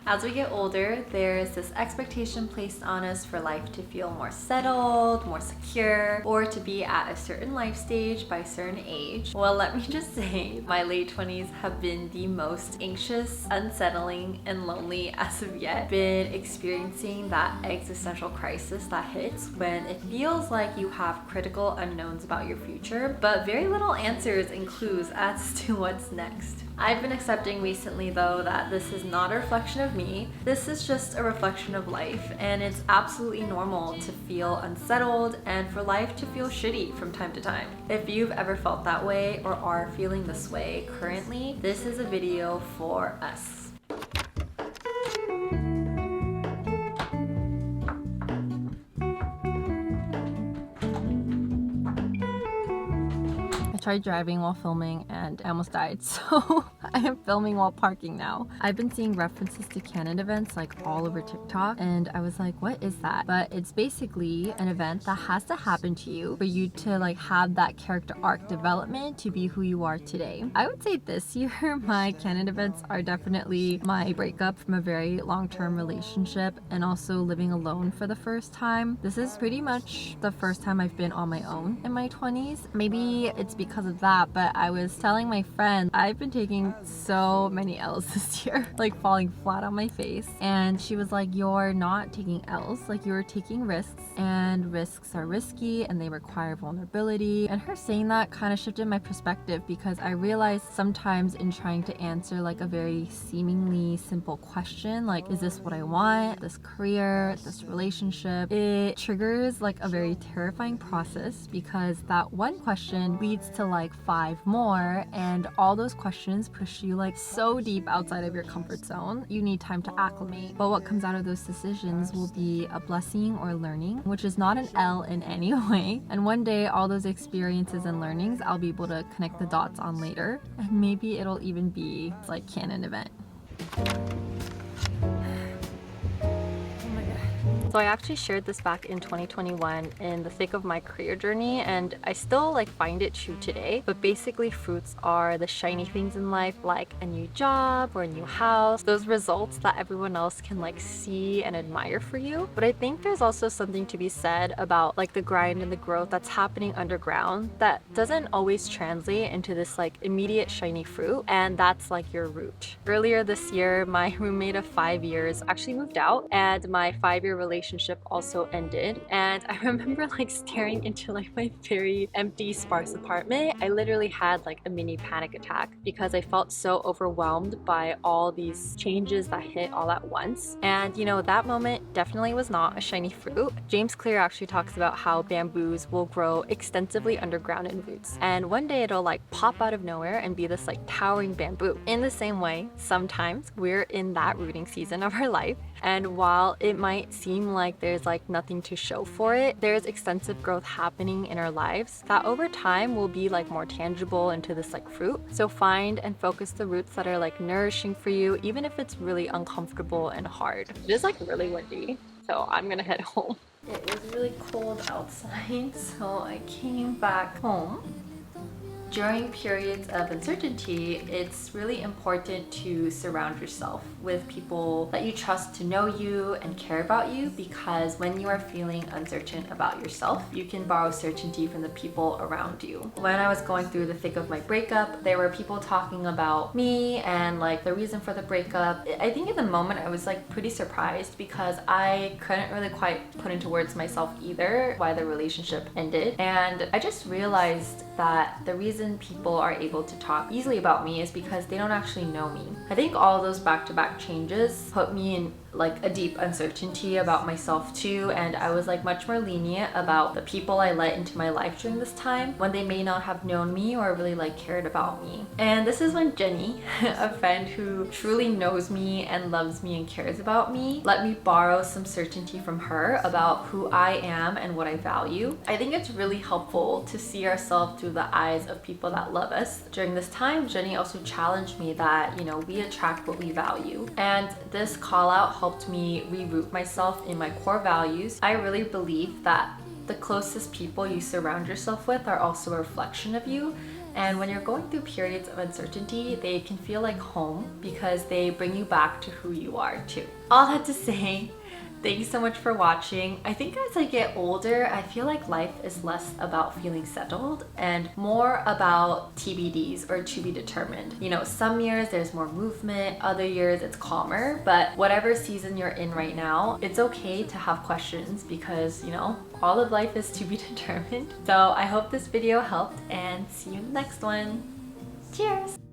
As we get older, there's this expectation placed on us for life to feel more settled, more secure, or to be at a certain life stage by a certain age. Well, let me just say, my late 20s have been the most anxious, unsettling, and lonely as of yet. Been experiencing that existential crisis that hits when it feels like you have critical unknowns about your future, but very little answers and clues as to what's next. I've been accepting recently though that this is not a reflection of me. This is just a reflection of life, and it's absolutely normal to feel unsettled and for life to feel shitty from time to time. If you've ever felt that way or are feeling this way currently, this is a video for us. I tried driving while filming and I almost died, so I am filming while parking now. I've been seeing references to Canon events like all over TikTok, and I was like, what is that? But it's basically an event that has to happen to you for you to like have that character arc development to be who you are today. I would say this year my Canon events are definitely my breakup from a very long-term relationship and also living alone for the first time. This is pretty much the first time I've been on my own in my 20s. Maybe it's because of that, but I was telling my friend I've been taking so many L's this year, like falling flat on my face, and she was like, you're not taking L's, like you're taking risks, and risks are risky and they require vulnerability. And her saying that kind of shifted my perspective, because I realized sometimes in trying to answer like a very seemingly simple question, like is this what I want, this career, this relationship, it triggers like a very terrifying process, because that one question leads to like 5 more, and all those questions push you like so deep outside of your comfort zone. You need time to acclimate, but what comes out of those decisions will be a blessing or learning, which is not an L in any way. And one day all those experiences and learnings I'll be able to connect the dots on later, and maybe it'll even be like Canon event. So I actually shared this back in 2021 in the thick of my career journey, and I still like find it true today. But basically, fruits are the shiny things in life, like a new job or a new house, those results that everyone else can like see and admire for you. But I think there's also something to be said about like the grind and the growth that's happening underground that doesn't always translate into this like immediate shiny fruit, and that's like your root. Earlier this year, my roommate of 5 years actually moved out, and my 5-year relationship also ended. And I remember like staring into like my very empty, sparse apartment. I literally had like a mini panic attack because I felt so overwhelmed by all these changes that hit all at once. And you know, that moment definitely was not a shiny fruit. James Clear actually talks about how bamboos will grow extensively underground in roots, and one day it'll like pop out of nowhere and be this like towering bamboo. In the same way, sometimes we're in that rooting season of our life, and while it might seem like there's like nothing to show for it, there's extensive growth happening in our lives that over time will be like more tangible into this like fruit. So find and focus the roots that are like nourishing for you, even if it's really uncomfortable and hard. It is like really windy, so I'm gonna head home. It was really cold outside, so I came back home. During periods of uncertainty, it's really important to surround yourself with people that you trust to know you and care about you, because when you are feeling uncertain about yourself, you can borrow certainty from the people around you. When I was going through the thick of my breakup, there were people talking about me and like the reason for the breakup. I think in the moment I was like pretty surprised, because I couldn't really quite put into words myself either why the relationship ended. And I just realized that the reason people are able to talk easily about me is because they don't actually know me. I think all those back-to-back changes put me in like a deep uncertainty about myself too, and I was like much more lenient about the people I let into my life during this time when they may not have known me or really like cared about me. And this is when Jenny, a friend who truly knows me and loves me and cares about me, let me borrow some certainty from her about who I am and what I value. I think it's really helpful to see ourselves through the eyes of people that love us. During this time, Jenny also challenged me that, you know, we attract what we value, and this call out helped me reroot myself in my core values. I really believe that the closest people you surround yourself with are also a reflection of you, And when you're going through periods of uncertainty, they can feel like home because they bring you back to who you are too. All that to say, thank you so much for watching. I think as I get older, I feel like life is less about feeling settled and more about TBDs, or to be determined. You know, some years there's more movement, other years it's calmer, but whatever season you're in right now, it's okay to have questions because, you know, all of life is to be determined. So I hope this video helped, and see you in the next one. Cheers!